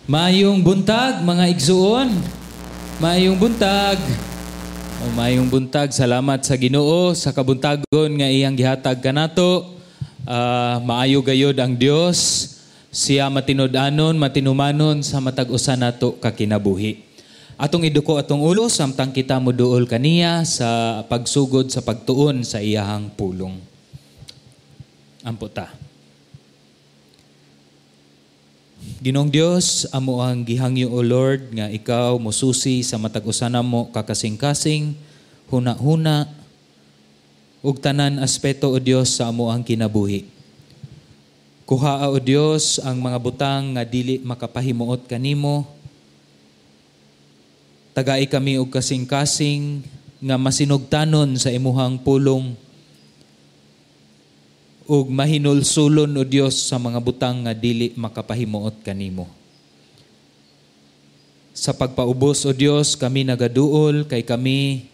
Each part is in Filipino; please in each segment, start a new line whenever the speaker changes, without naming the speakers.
Maayong buntag, mga igsuon. Maayong buntag. Maayong buntag. Salamat sa Ginoo sa kabuntagon nga iyang gihatag kanato. Maayo gayod ang Dios. Siya matinud-anon, matinumanon sa matag-usa nato kakinabuhi. Atong iduko atong ulo samtang kita moduol kaniya sa pagsugod sa pagtuon sa iyahang pulong. Ampo ta. Ginoong Dios, amo ang gihangyo o Lord nga ikaw mosusi sa matag-usana mo kakasing-kasing, huna-huna, ug tanan aspeto o Dios sa amo ang kinabuhi. Kuhaa o Dios ang mga butang nga dili makapahimuot kanimo. Tagai kami og kasing-kasing nga masinugtanon sa imuhang pulong ug mahinulsulon o Dios sa mga butang nga dili makapahimuot kanimo. Sa pagpaubos o Dios kami nagaduol kay kami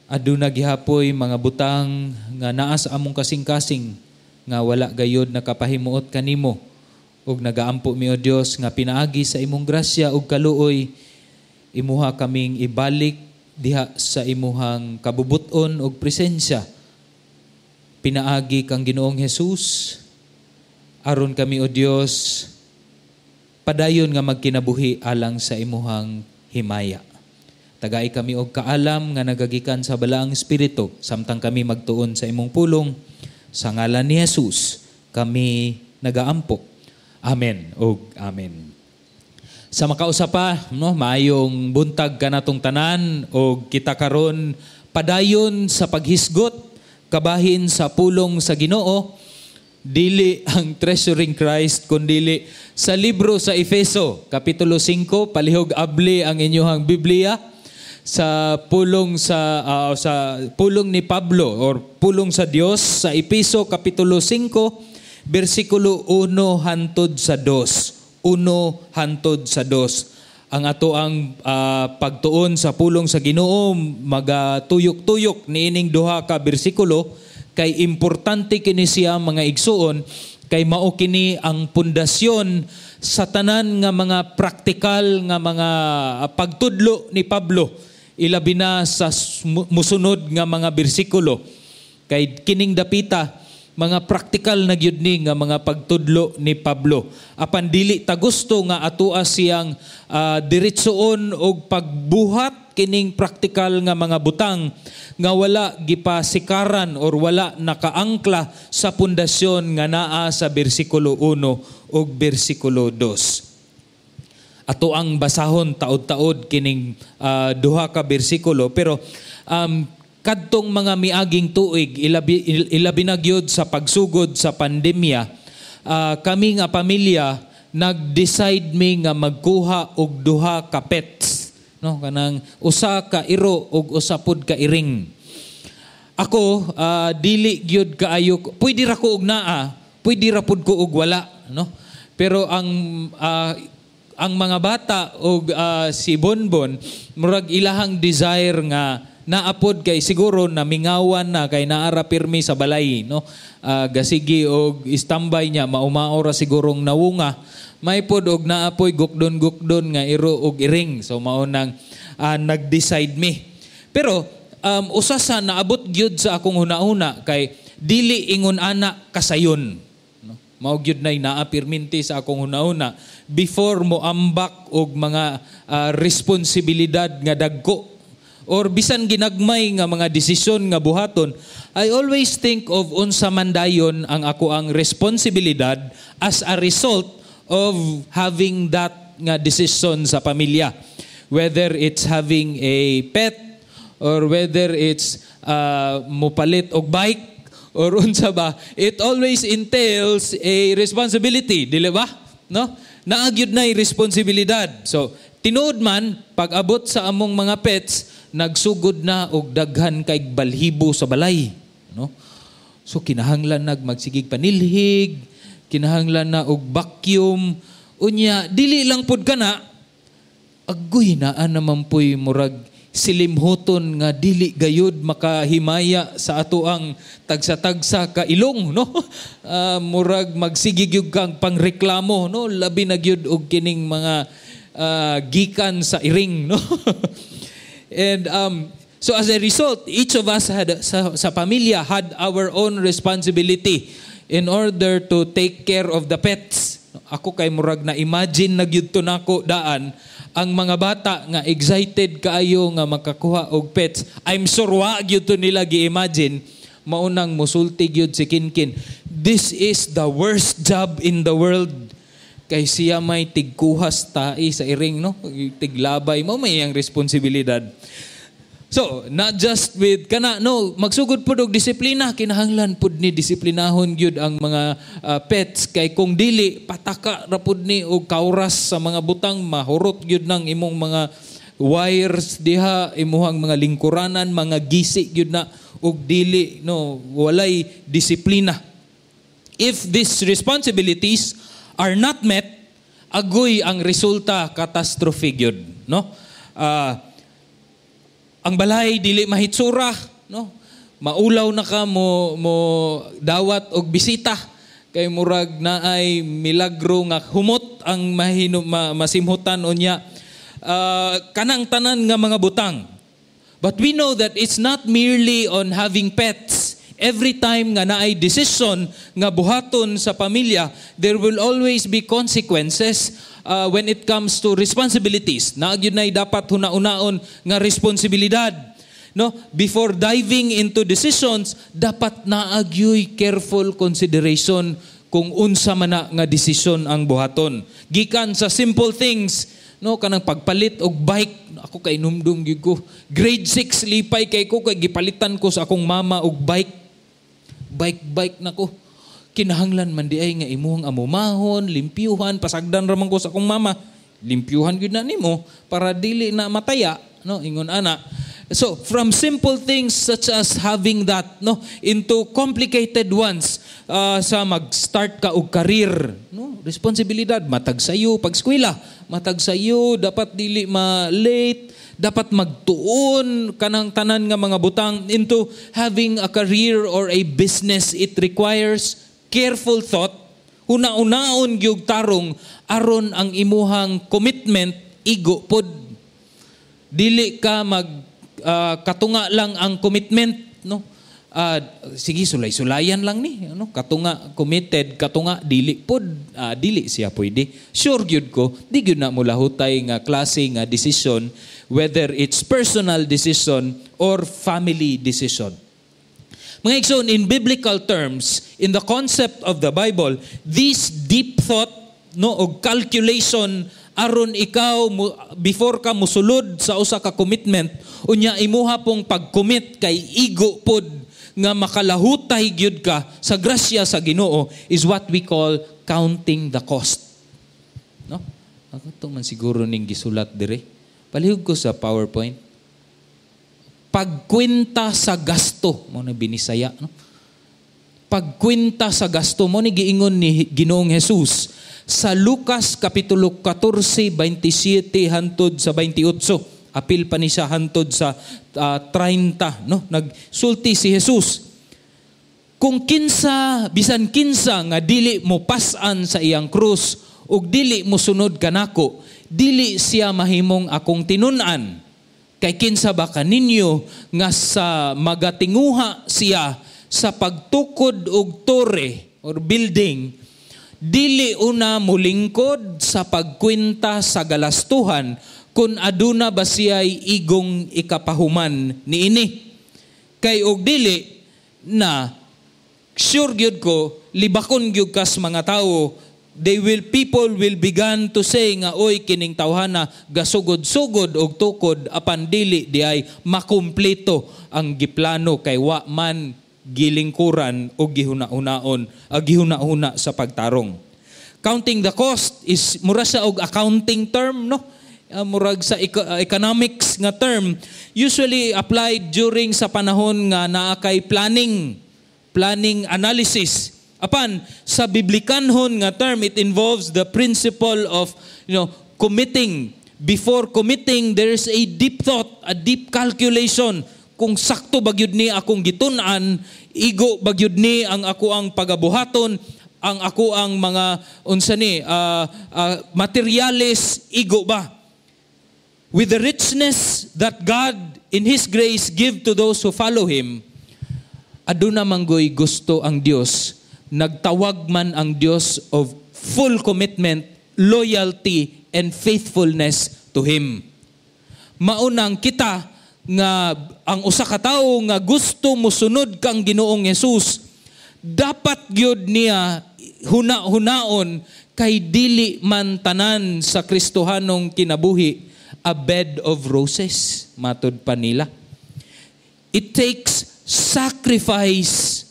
aduna gihapoy mga butang nga naa sa among kasing-kasing nga wala gayod nakapahimuot kanimo ug nagaampo mi o Dios nga pinaagi sa imong grasya ug kaluoy imuha kaming ibalik diha sa imuhang kabubuton ug presensya. Pinaagi kang Ginoong Jesus, aron kami o Dios, padayon nga magkinabuhi alang sa imuhang himaya. Tagai kami og kaalam nga nagagikan sa balaang Espiritu, samtang kami magtuon sa imong pulong, sa ngalan ni Jesus, kami nagaampok. Amen og amen. Sa makausapa, maayong buntag kanatong tanan og kita karon padayon sa paghisgot kabahin sa pulong sa Ginoo, dili ang Treasuring Christ, kundili sa libro sa Efeso, Kapitulo 5, palihog abli ang inyong Biblia, sa pulong sa pulong ni Pablo or pulong sa Dios sa Efeso, Kapitulo 5, versikulo 1 hantod sa 2. 1 hantod sa 2. Ang ato ang pagtuon sa pulong sa Ginoo magatuyok-tuyok niining duha ka bersikulo kay importante kini siya mga igsuon kay mao kini ang pundasyon sa tanan nga mga praktikal nga mga pagtudlo ni Pablo ilabi na sa musunod nga mga bersikulo kay kining dapita mga praktikal na gyud ni nga mga pagtudlo ni Pablo. Apan dili ta gusto nga atoa siyang diretsoon og pagbuhat kining praktikal nga mga butang nga wala gipasikaran or wala nakaangkla sa pundasyon nga naa sa bersikulo 1 ug bersikulo 2. Ato ang basahon taod-taod kining duha ka bersikulo pero kadtong mga miaging tuig, ilabi na gyud sa pagsugod sa pandemya, kami nga pamilya, nag-decide mi nga magkuha og duha ka pets. No? Kanang usa ka iro og usa pod ka iring. Ako, dili gyud kaayo, pwede ra ko og naa, pwede ra pod ko og wala. No? Pero ang mga bata og si Bonbon, murag ilahang desire nga naapod kay siguro namingawan na kay naara pirmi sa balay no gasigi og istambay niya maumaora sigurong nawunga may pod og naapoy gukdon nga iro og iring so mao nang nag-decide mi pero usa sa naabot gyud sa akong hunahuna kay dili ingon ana kasayon no mao gyud nay naa pirminti sa akong hunahuna before mo ambak og mga responsibilidad nga dagko or bisan ginagmay nga mga desisyon nga buhaton, I always think of unsa man dayon ang ako ang responsibilidad as a result of having that nga decision sa pamilya. Whether it's having a pet or whether it's mupalit og bike or unsa ba, it always entails a responsibility, dili ba? No? Naagyud na responsibilidad. So, tinuod man pag abot sa among mga pets nagsugod na og daghan kay balhibo sa balay no so kinahanglan magsigig panilhig kinahanglan na og vacuum unya dili lang pud kana agoy naa naman poy murag silimhoton nga dili gayud makahimaya sa ato ang tagsa-tagsa ka ilong, no? Murag magsigig yung kang pangreklamo, no? Labi na gyud og kining mga gikan sa iring, no? And so as a result, each of us had sa pamilya had our own responsibility in order to take care of the pets. Ako kay murag na imagine na gyud to nako daan ang mga bata nga excited kaayo nga makakuha og pets. I'm sure wa gyud to nila gi-imagine maunang musulti gyud si Kinkin. This is the worst job in the world. Kay siya may tigkuhas tae sa iring, no? Tiglabay mo may ang responsibilidad. So, not just with kana, no, magsugod pud og disiplina, kinahanglan pud ni disiplinahon gyud ang mga pets kay kung dili pataka ra pud ni og kauras sa mga butang, mahurot gyud nang imong mga wires diha, imuhang mga lingkuranan, mga gisi gyud na og dili, no, walay disiplina. If these responsibilities are not met, agoy ang resulta catastrophe gyud, no? Ang balay dili mahitsura, no? Maulaw na ka mo dawat og bisita kay murag na ay milagro nga humot ang masimhutan unya kanang tanan nga mga butang. But we know that it's not merely on having pets. Every time nga naay decision nga buhaton sa pamilya, there will always be consequences when it comes to responsibilities. Naagyon na dapat huna-unaon nga responsibilidad. No? Before diving into decisions, dapat naagyoy careful consideration kung unsa man na nga desisyon ang buhaton. Gikan sa simple things, no, kanang pagpalit og bike, ako kay numdum gyud ko. Grade 6 lipay kay ko kay gipalitan ko sa akong mama og bike na ko. Kinahanglan man di ay nga imuhang amumahon, limpyuhan, pasagdan raman ko sa akong mama. Limpyuhan gyud na nimo para dili na mataya, no, ingon ana. So, from simple things such as having that, no, into complicated ones, sa mag-start ka og career, no, responsibilidad, matag sayo pag eskwela, matag sayo, dapat dili ma-late, dapat magtuon kanang tanan nga mga butang into having a career or a business. It requires careful thought, una-unaon gyud tarong aron ang imuhang commitment igo pod. Dili ka katunga lang ang commitment, no? Sige, sulay-sulayan lang ni, ano? Katunga committed, katunga dili pod, dili siya pwede. Sure gyud ko, di gyud na mo lahutay nga klase nga decision, whether it's personal decision or family decision. Mga igsoon, in biblical terms, in the concept of the Bible, this deep thought, no, o calculation aron ikaw before ka musulod sa usa ka commitment, unya imuha pong pag-commit kay igo pod nga makalahutay gyud ka sa grasya sa Ginoo is what we call counting the cost. No? Ako to man siguro ning gisulat dire. Palihog ko sa PowerPoint. Pagkwenta sa gasto, mo na binisaya, no? Pagkwenta sa gasto mo ni giingon ni Ginoong Jesus sa Lucas kapitulo 14, 27 hantod sa 28. Apil pa ni siya hantod sa 30, no? Nagsulti si Jesus. Kung bisan kinsa nga dili mo pasan sa iyang krus ug dili mo sunod kanako, dili siya mahimong akong tinun-an. Kay kinsa ba kaninyo nga sa magatinguha siya sa pagtukod og tore or building, dili una mulingkod sa pagkwenta sa galastuhan kung aduna ba siya'y igong ikapahuman niini. Kay og dili na sure gyud ko libakon gyud kas mga tawo, people will begin to say nga oy kining tawhana gasugod-sugod og tukod apan dili di ay makumpleto ang giplano kay wa man gilingkuran o gihuna-huna sa pagtarong. Counting the cost is mura sa og accounting term, no? Murag sa economics nga term, usually applied during sa panahon nga naa kay planning analysis. Apan sa biblikanhon nga term, it involves the principle of committing before committing, there's a deep thought, a deep calculation. Kung sakto bagyod ni akong gitun-an, igo bagyod ni ang ako ang pagabuhaton, ang ako ang mga materialis, igo ba? With the richness that God in His grace give to those who follow Him, aduna manggoy gusto ang Dios, nagtawag man ang Dios of full commitment, loyalty, and faithfulness to Him. Maunang kita nga ang usa ka tawo nga gusto mosunod kang Ginoong Hesus, dapat gyud niya huna-hunaon kay dili man tanan sa Kristohanong kinabuhi a bed of roses, matud pa nila. It takes sacrifice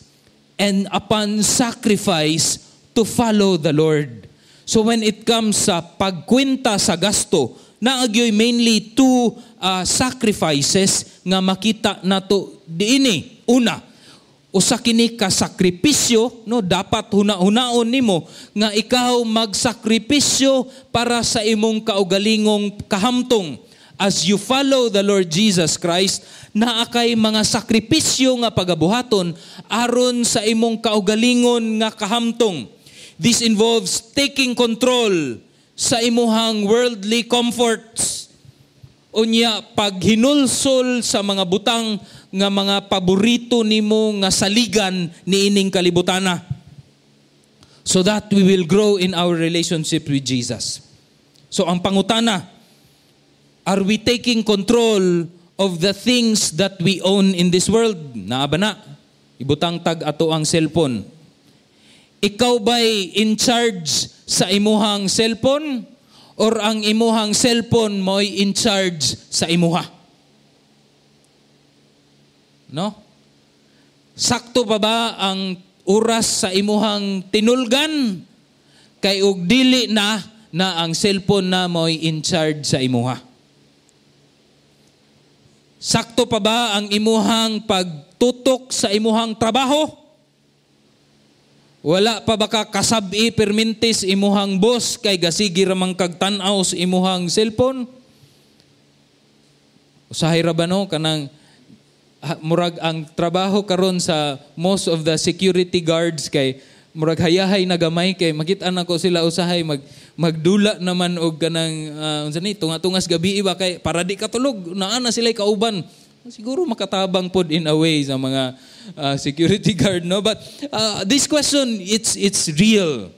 and upon sacrifice to follow the Lord. So when it comes sa pagkwenta sa gasto, naagyoy mainly two sacrifices nga makita nato diini. Una, usa kini ka sakripisyo, no, dapat huna-hunaon nimo nga ikaw magsakripisyo para sa imong kaugalingong kahamtong. As you follow the Lord Jesus Christ, naa kay mga sakripisyo nga pagabuhaton aron sa imong kaugalingon nga kahamtong. This involves taking control sa imuhang worldly comforts. Unya, paghinulsol sa mga butang nga mga paborito nimo nga saligan niining kalibutana. So that we will grow in our relationship with Jesus. So ang pangutana, are we taking control of the things that we own in this world? Naa ba na? Ibutang tag ato ang cellphone. Ikaw ba'y in charge sa imuhang cellphone? Or ang imuhang cellphone mo'y in charge sa imuha? No? Sakto pa ba ang oras sa imuhang tinulgan? Kay og dili na ang cellphone na mo'y in charge sa imuha? Sakto pa ba ang imuhang pagtutok sa imuhang trabaho? Wala pa ba ka kasabi permintis imuhang boss kay gasigi ramang kagtanaw sa imuhang cellphone? Usahay ra ba no kanang murag ang trabaho karon sa most of the security guards kay murag hayahay na gamay kay makita na ko sila usahay magdula naman og kanang unsa ni tunga-tungas gabi iba kay para di katulog naa na sila kauban. Siguro makatabang pod in a way sa mga security guard, no? But this question, it's real.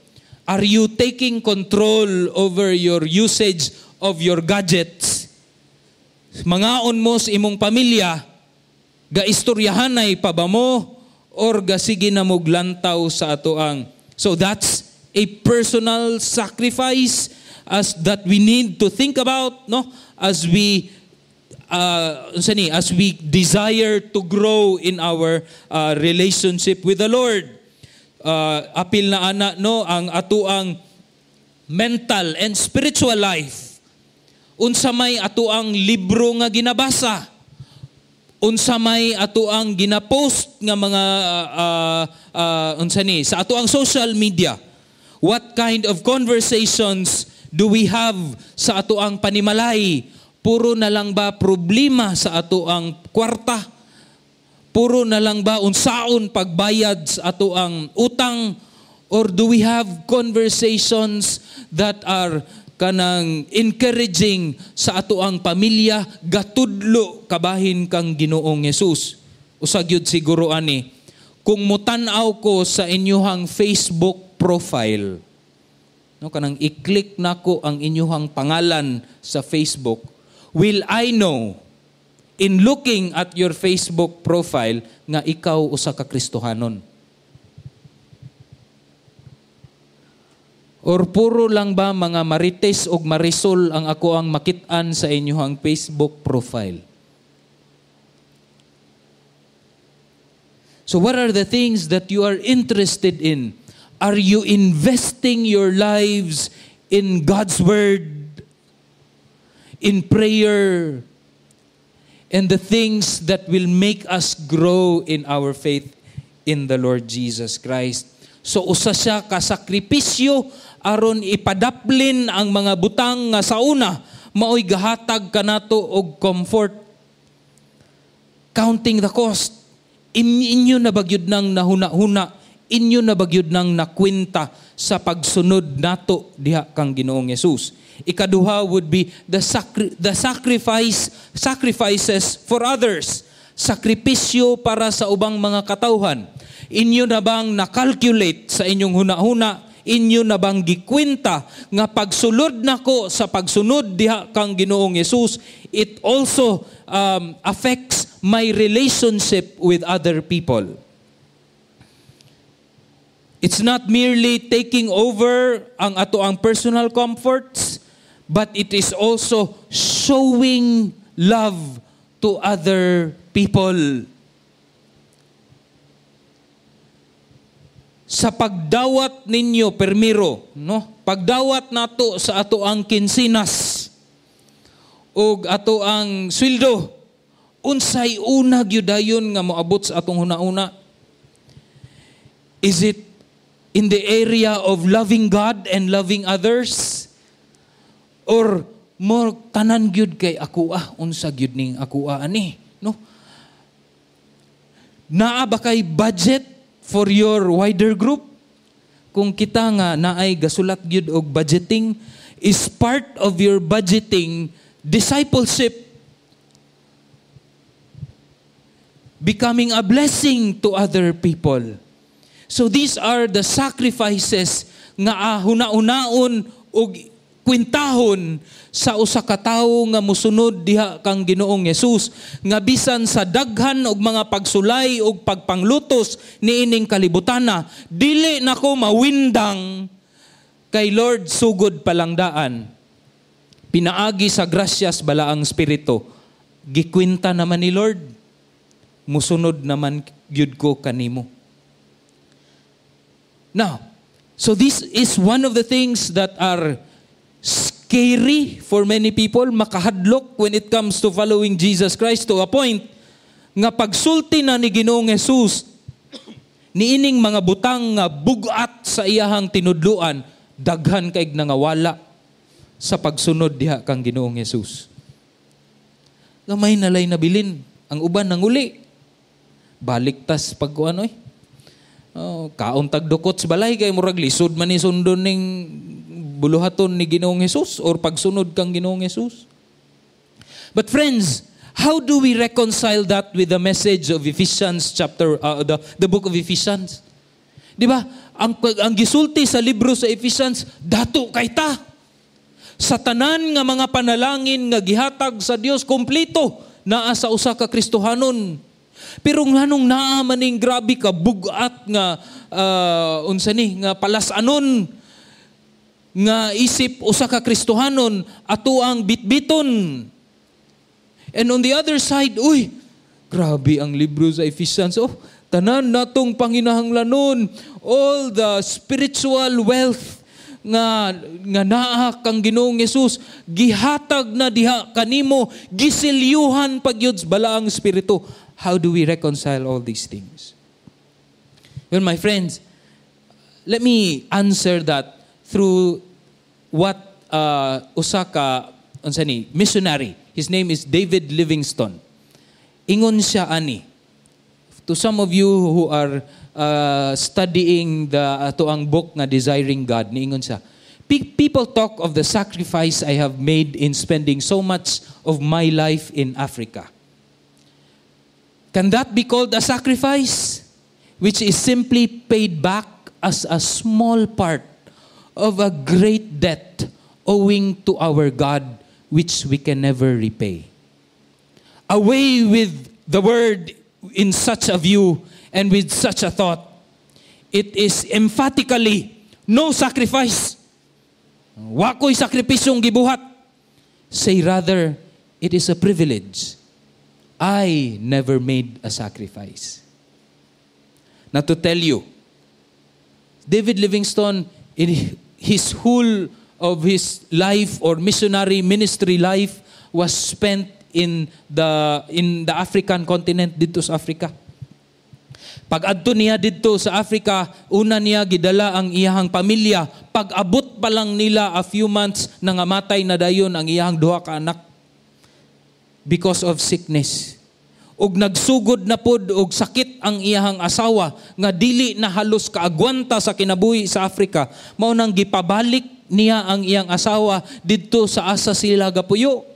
Are you taking control over your usage of your gadgets? Mangaon mo sa imong pamilya, gaistoryahanay pa ba mo or gasige na mo glantaw sa atoang? So that's a personal sacrifice that we need to think about, no? As we desire to grow in our relationship with the Lord. Apil na ana no ang atuang mental and spiritual life. Unsa may atuang libro nga ginabasa? Unsa may atuang ginapost nga mga sa atuang social media? What kind of conversations do we have sa atuang panimalay? Puro na lang ba problema sa ato ang kwarta? Puro na lang ba unsaon pagbayad sa ato ang utang? Or do we have conversations that are kanang encouraging sa ato ang pamilya, gatudlo kabahin kang Ginoong Hesus? Usagyod siguro ani, kung mutanaw ko sa inyuhang Facebook profile, no, kanang i-click nako ang inyuhang pangalan sa Facebook, will I know, in looking at your Facebook profile, nga ikaw usa ka Kristohanon? Or puro lang ba mga marites o marisol ang ako ang makit-an sa inyong Facebook profile? So what are the things that you are interested in? Are you investing your lives in God's Word, in prayer, and the things that will make us grow in our faith in the Lord Jesus Christ? So usa siya ka sakripisyo aron ipadaplin ang mga butang nga sa una maoy gahatag kanato og comfort. Counting the cost. Inyo na bagyod nang nahuna-huna, inyo na bagyod nang nakwenta sa pagsunod nato diha kang Ginoong Hesus. Ikaduha would be the sacrifices for others. Sakripisyo para sa ubang mga katawhan. Inyo na bang na-calculate sa inyong huna-huna? Inyo na bang gikwenta nga pagsulod nako sa pagsunod diha kang Ginoong Hesus, it also affects my relationship with other people. It's not merely taking over ang ato ang personal comforts, but it is also showing love to other people. Sa pagdawat ninyo, permiro, no? Pagdawat nato sa ato ang kinsinas o ato ang sweldo, unsay unag yudayon nga moabot sa atong huna-una? Is it in the area of loving God and loving others? Or more tanan gyud kay akua, unsa gyud ning akua ani, no? Naa ba kay budget for your wider group? Kung kita nga naay gasulat gyud og budgeting, is part of your budgeting discipleship, becoming a blessing to other people. So these are the sacrifices nga huna-unaon og kwintahon sa usa ka tawo nga mosunod diha kang Ginoong Hesus, nga bisan sa daghan og mga pagsulay og pagpanglutos niining kalibutana, dili nako mawindang kay Lord sugod palangdaan. Pinaagi sa grasyas balaang spirito, gikwinta naman ni Lord, musunod naman gyud ko kanimo. Now, so this is one of the things that are scary for many people, makahadlok when it comes to following Jesus Christ, to a point nga pagsulti na ni Ginoong Hesus niining mga butang nga bugat sa iyahang tinudluan, daghan kaig nangawala sa pagsunod diha kang Ginoong Hesus. Gamay nalay nabilin, ang uban nanguli. Baliktas pagkuan oy. Kaon tagdukot sa balay kay murag lisod man ni sundon ning buluhaton ni Ginoong Hesus or pagsunod kang Ginoong Hesus. But friends, how do we reconcile that with the message of Ephesians chapter the book of Ephesians? Di ba? Ang gisulti sa libro sa Ephesians, dato kay ta. Sa tanan nga mga panalangin nga gihatag sa Dios, kompleto naa sa usa ka Kristohanon. Pero nganong naa maning grabe ka bugat nga unsa ni nga palasanon nga isip usa ka Kristohanon ato ang bitbiton. And on the other side, grabe ang libro sa Ephesians. Tanan natong panginahanglanon, all the spiritual wealth nga naa kang Ginoong Hesus, gihatag na diha kanimo, gisilyuhan pagyud balaang espiritu. How do we reconcile all these things? Well, my friends, let me answer that through what Osaka missionary. His name is David Livingstone. Ingon siya ani. To some of you who are studying ang book nga Desiring God, niingon siya. People talk of the sacrifice I have made in spending so much of my life in Africa. Can that be called a sacrifice? Which is simply paid back as a small part of a great debt owing to our God, which we can never repay. Away with the word in such a view and with such a thought. It is emphatically no sacrifice. Wa ko'y sakripisyong gibuhat. Say rather, it is a privilege. I never made a sacrifice. Now to tell you, David Livingstone, in his whole of his life or missionary ministry life was spent in the African continent, dito sa Africa. Pag adto niya dito sa Africa, una niya gidala ang iyahang pamilya. Pag abot pa lang nila a few months nangamatay na dayon ang iyang duha ka anak because of sickness. Og nagsugod na pod og sakit ang iyang asawa nga dili na halos kaagwanta sa kinabuhi sa Africa. Mao nang gipabalik niya ang iyang asawa didto sa asa sila gapuyo.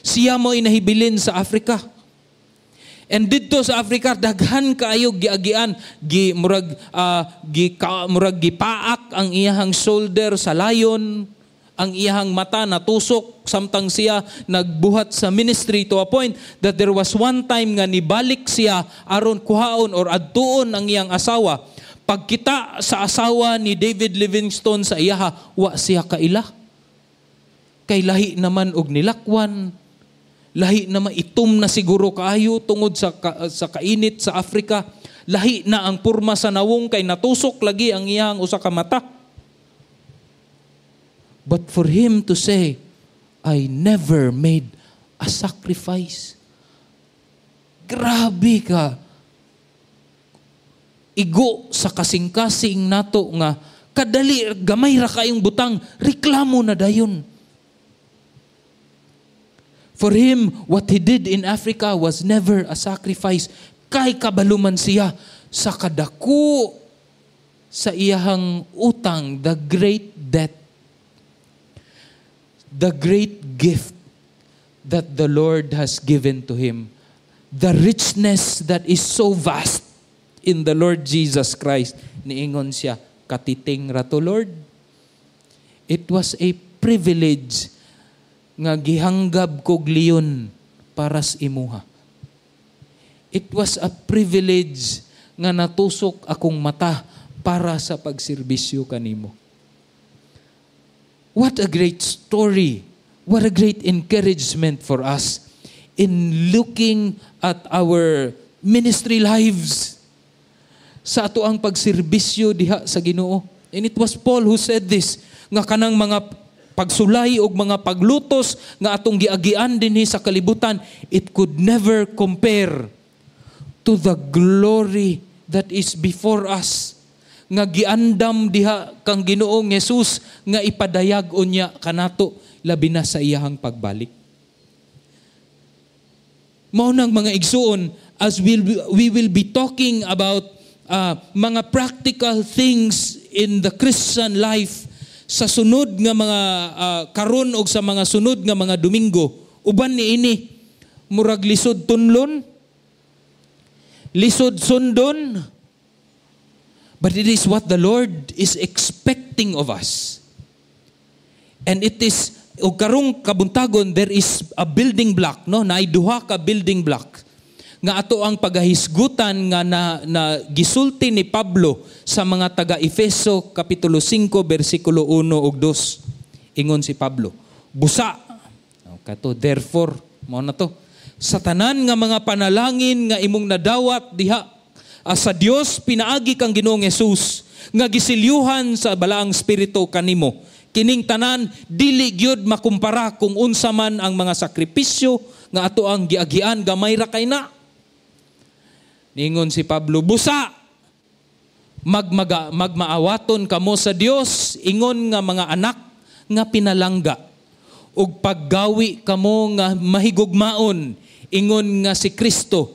Siya mo inahibilin sa Africa. And dito sa Africa, daghan kaayo giagian, murag gipaak ang iyahang shoulder sa layon, ang iyahang mata natusok, samtang siya nagbuhat sa ministry to a point that there was one time nga nibalik siya aron kuhaon or adtuon ang iyang asawa. Pagkita sa asawa ni David Livingstone sa iyaha, wa siya kaila. Kay lahi naman og nilakwan, lahi na maitom na siguro kaayo tungod sa kainit sa Africa. Lahi na ang purma sa nawong kay natusok lagi ang iyang usa ka mata. But for him to say, I never made a sacrifice. Grabe ka. Igo sa kasing-kasing nato nga kadali gamay ra kayong butang, reklamo na dayon. For him, what he did in Africa was never a sacrifice. Kay kabaluman siya sa kadako sa iyahang utang, the great debt, the great gift that the Lord has given to him, the richness that is so vast in the Lord Jesus Christ. Niingon siya, katiting rato Lord. It was a privilege nga gihanggab kog leon para sa imuha. It was a privilege nga natusok akong mata para sa pagserbisyo kanimo. What a great story. What a great encouragement for us in looking at our ministry lives sa ato ang pagserbisyo diha sa Ginoo. And it was Paul who said this, nga kanang mga pagsulay og mga paglutos nga atong giagian dinhi sa kalibutan, it could never compare to the glory that is before us. Nga giandam diha kang Ginoong Jesus nga ipadayag unya kanato labi na sa iyahang pagbalik. Mao nang mga igsuon, as we will be talking about mga practical things in the Christian life sa sunod nga mga karon og sa mga sunod nga mga Domingo. Uban niini murag lisod tunlon, lisod sundon, but it is what the Lord is expecting of us. And it is og karong kabuntagon, there is a building block, no? Naay duha ka building block nga ato ang pagahisgutan nga na gisulti ni Pablo sa mga taga-Efeso kapitulo 5 bersikulo 1 ug 2. Ingon si Pablo, busa kato therefore mao na to sa tanan nga mga panalangin nga imong nadawat diha sa Dios pinaagi kang Ginoong Hesus nga gisilyuhan sa balaang espiritu kanimo. Kining tanan dili gyud makumpara kung unsa man ang mga sakripisyo nga ato ang giagian, gamay ra kay na. Ningon si Pablo, busa magmaawaton kamo sa Dios, ingon nga mga anak nga pinalangga, ug paggawi kamo nga mahigugmaon, ingon nga si Kristo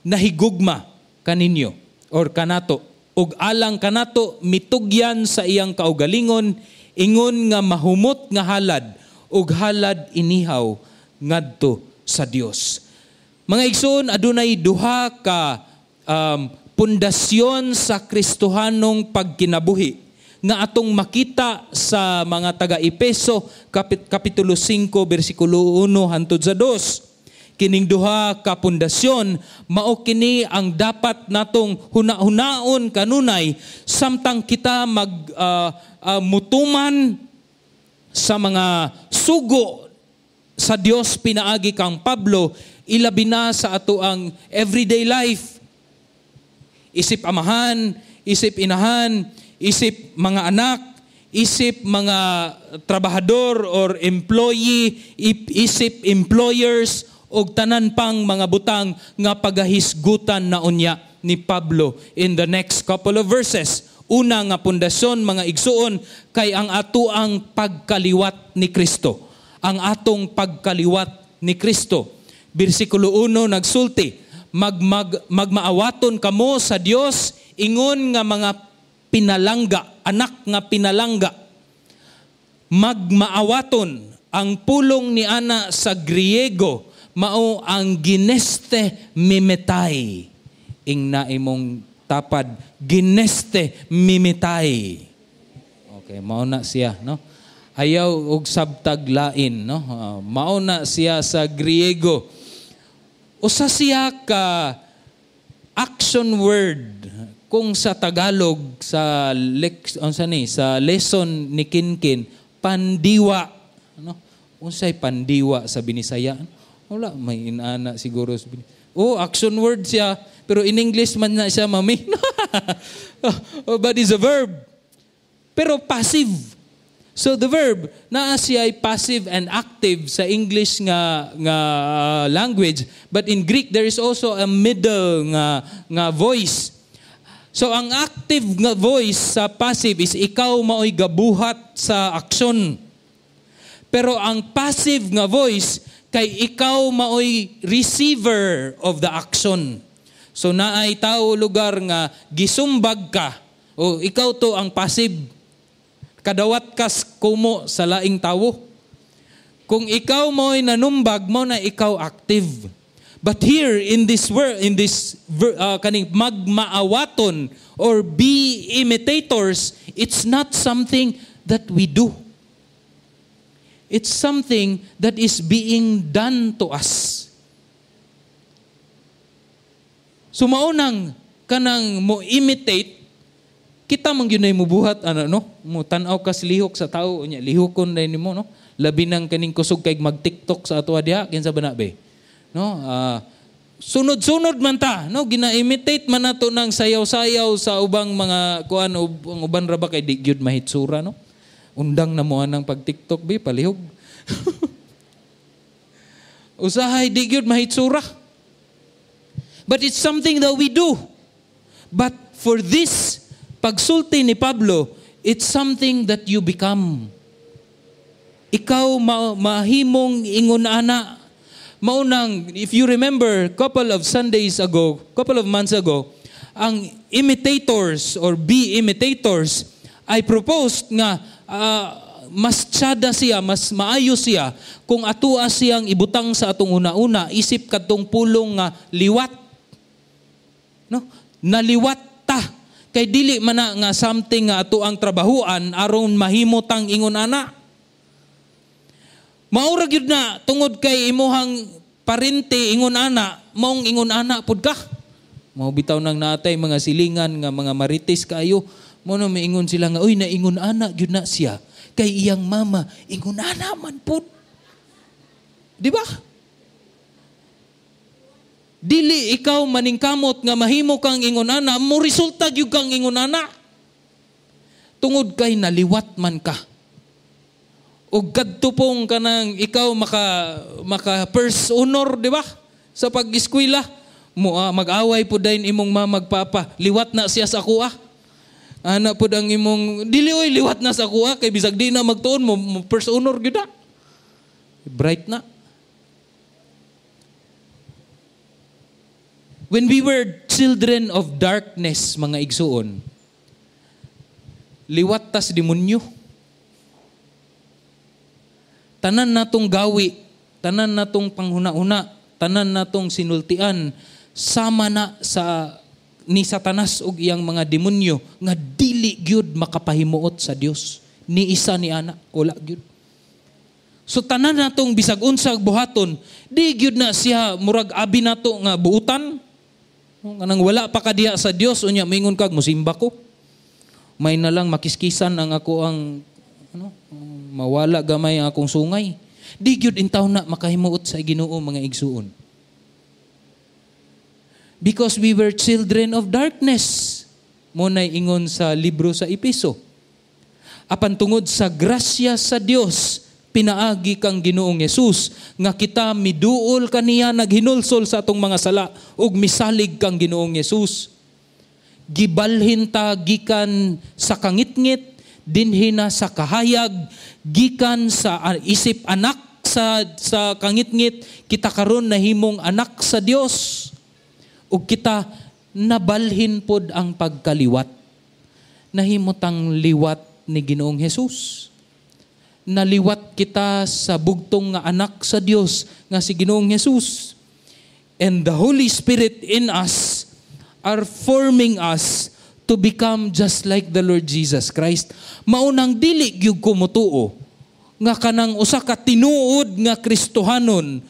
nahigugma kaninyo or kanato, ug alang kanato mitugyan sa iyang kaugalingon, ingon nga mahumot nga halad ug halad inihaw ngadto sa Dios. Mga igsoon, adunay duha ka pundasyon sa Kristohanong pagkinabuhi nga atong makita sa mga taga-Efeso kapitulo 5 bersikulo 1 hangtod sa 2. Kining duha ka pundasyon mao kini ang dapat natong hunaon kanunay samtang kita mutuman sa mga sugo sa Dios pinaagi kang Pablo, ilabi na sa ato ang everyday life. Isip amahan, isip inahan, isip mga anak, isip mga trabahador or employee, isip employers, o tanan pang mga butang nga pagahisgutan na unya ni Pablo in the next couple of verses. Una nga pundasyon mga igsuon kay ang atoang pagkaliwat ni Kristo. Ang atong pagkaliwat ni Kristo. Bersikulo 1 nagsulti, magmaawaton kamo sa Dios ingon nga mga pinalangga, anak nga pinalangga. Magmaawaton, ang pulong ni ana sa Griego mao ang gineste mimetay. Ingna imong tapad, gineste mimetay. Okay, mao na siya, no? Ayaw og sabtaglain, no? Mao na siya sa Griego. Usa siya ka action word kung sa Tagalog sa sa lesson ni Kinkin, pandiwa, ano? Unsay pandiwa sa Binisaya? Wala, may inana siguro. Action word siya, pero in English man na siya, mami. But it's a verb. Pero passive. So the verb, naa siya ay passive and active sa English nga language, but in Greek there is also a middle nga voice. So ang active nga voice sa passive is ikaw maoy gabuhat sa aksyon. Pero ang passive nga voice kay ikaw maoy receiver of the action. So naay tao lugar nga gisumbag ka, o ikaw to ang passive. Kadawat kas kumo sa laing tawo. Kung ikaw mo'y nanumbag, mo na ikaw active. But here in this kaning magmaawaton or be imitators, it's not something that we do. It's something that is being done to us. So maunang kanang mo imitate, kita man gyud nay mubuhat mo tan-aw kas lihok sa tao unya lihokon dai nimo, no? Labi nang kaning kusog kay mag-TikTok sa ato diha kinsa ba na be, no? Sunod-sunod man ta, no? Gina-imitate man nato nang sayaw-sayaw sa ubang mga kuan ang uban ra ba kay di gyud mahitsura, no? Undang na mo anang pag-TikTok be palihog. Usahay di gyud mahitsura. But it's something that we do. But for this pagsulti ni Pablo, it's something that you become. Ikaw mahimong ingon ana. Maunang, if you remember, couple of months ago, ang imitators or be imitators ay proposed nga mas tsada siya, mas maayo siya kung atua siyang ibutang sa atong una-una, isip kadtong pulong nga liwat. No? Naliwat ta. Kay dili man na nga something nga ato ang trabahuan aron mahimotang ingon ana. Maura gyud na tungod kay imuhang parente ingon ana, maong ingon ana pud ka. Mao bitaw nang natay mga silingan nga mga marites kayo, mo na maingon sila nga oy naingon ana gyud na siya. Kay iyang mama ingon ana man pud. Di ba? Dili ikaw maningkamot nga mahimo kang ingon ana, mo resulta gyud kang ingon ana. Tungod kay naliwat man ka. Og kadto pong kanang ikaw maka first honor, di ba? Sa pag-eskwela, mo mag-away pud dayon imong mama magpapa. Liwat na siya sa kuha. Ana pud ang imong dili oy liwat na sa kuha kay bisag di na magtuon mo first honor gyud na. Bright na. When we were children of darkness, mga igsuon, liwat tas demonyo. Tanan natong gawi, tanan natong panghuna-una, tanan natong sinultian, sama na ni Satanas ug iyang mga demonyo nga dili gyud makapahimuot sa Dios. Ni isa ni ana, wala gyud. So tanan natong bisag unsag buhaton, di gyud na siya murag abi nato nga buutan. Kanang wala pa ka diha sa Dios unya mingon kag musimba ko. May na lang makiskisan ang ako ang mawala gamay ang akong sungay. Di gyud intaw na makahimuot sa Ginoo, mga igsuon. Because we were children of darkness. Mo nay ingon sa libro sa Epeso. Apan tungod sa grasya sa Dios, pinaagi kang Ginoong Yesus nga kita miduol kaniya naghinulsol sa atong mga sala ug misalig kang Ginoong Yesus. gibalhin ta gikan sa kangitngit, dinhi na sa kahayag, gikan sa isip anak sa kangitngit, kita karon nahimong anak sa Dios. Ug kita nabalhin pod ang pagkaliwat. Nahimutang liwat ni Ginoong Hesus. Naliwat kita sa bugtong nga anak sa Dios nga si Ginoong Hesus. And the Holy Spirit in us are forming us to become just like the Lord Jesus Christ. Maunang dili gyud ko motuo nga kanang usa ka tinuod nga Kristohanon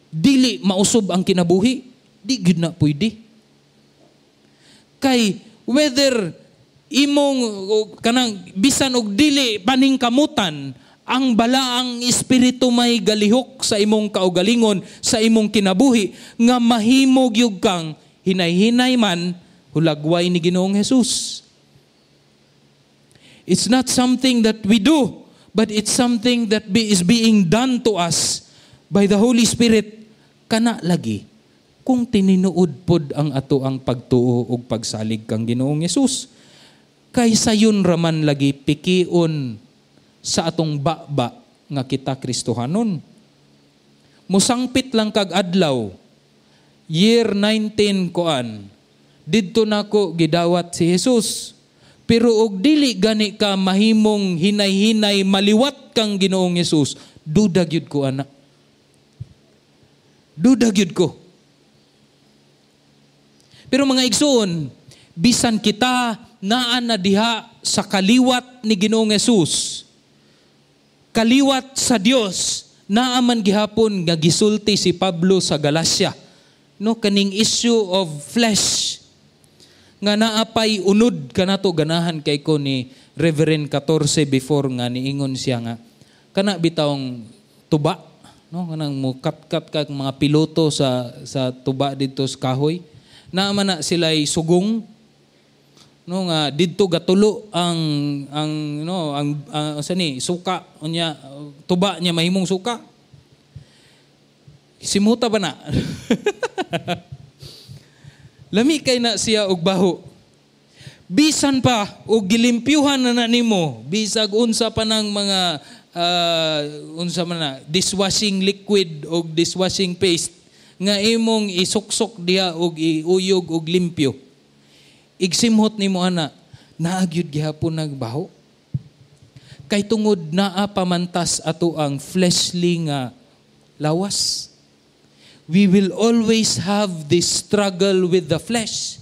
dili mausob ang kinabuhi, di gyud na pwede. Kay whether imong kanang bisan og dili paningkamutan, ang balaang espiritu may galihok sa imong kaugalingon, sa imong kinabuhi, nga mahimo gyud kang hinay-hinay man hulagway ni Ginoong Hesus. It's not something that we do, but it's something that is being done to us by the Holy Spirit. Kana lagi kung tininuod pod ang ato ang pagtuo ug pagsalig kang Ginoong Hesus. Kaysa yun raman lagi pikion sa atong baba nga kita Kristohanon. Musangpit lang kag adlaw, year 19 koan, didto nako gidawat si Jesus. Pero og dili gani ka mahimong hinay-hinay maliwat kang Ginoong Hesus, duda gyud ko ana. Duda gyud ko. Pero mga igsoon, bisan kita naa na diha sa kaliwat ni Ginoong Hesus, kaliwat sa Dios, naaman gihapon nga gisulti si Pablo sa Galacia, no, kaning issue of flesh nga naapay unod kanato ganahan kay ko ni Reverend 14 before nga niingon siya nga kana bitawng tuba, no, kanang mo kat kag mga piloto sa tuba dito sa kahoy, naaman na sila'y sugong, no, nga didto gatulo ang sani suka unya, tuba niya mahimong suka. Simuta ba na? Lami kay na siya og baho. Bisan pa og gilimpyuhan na nimo, bisag unsa pa ng mga unsa man na dishwashing liquid og dishwashing paste nga imong isuksok diha og iuyog og limpyo. Igsimhot nimo ana, naagyud gihapon nagbaho. Kay tungod naa pamantas ato ang fleshly nga lawas. We will always have this struggle with the flesh.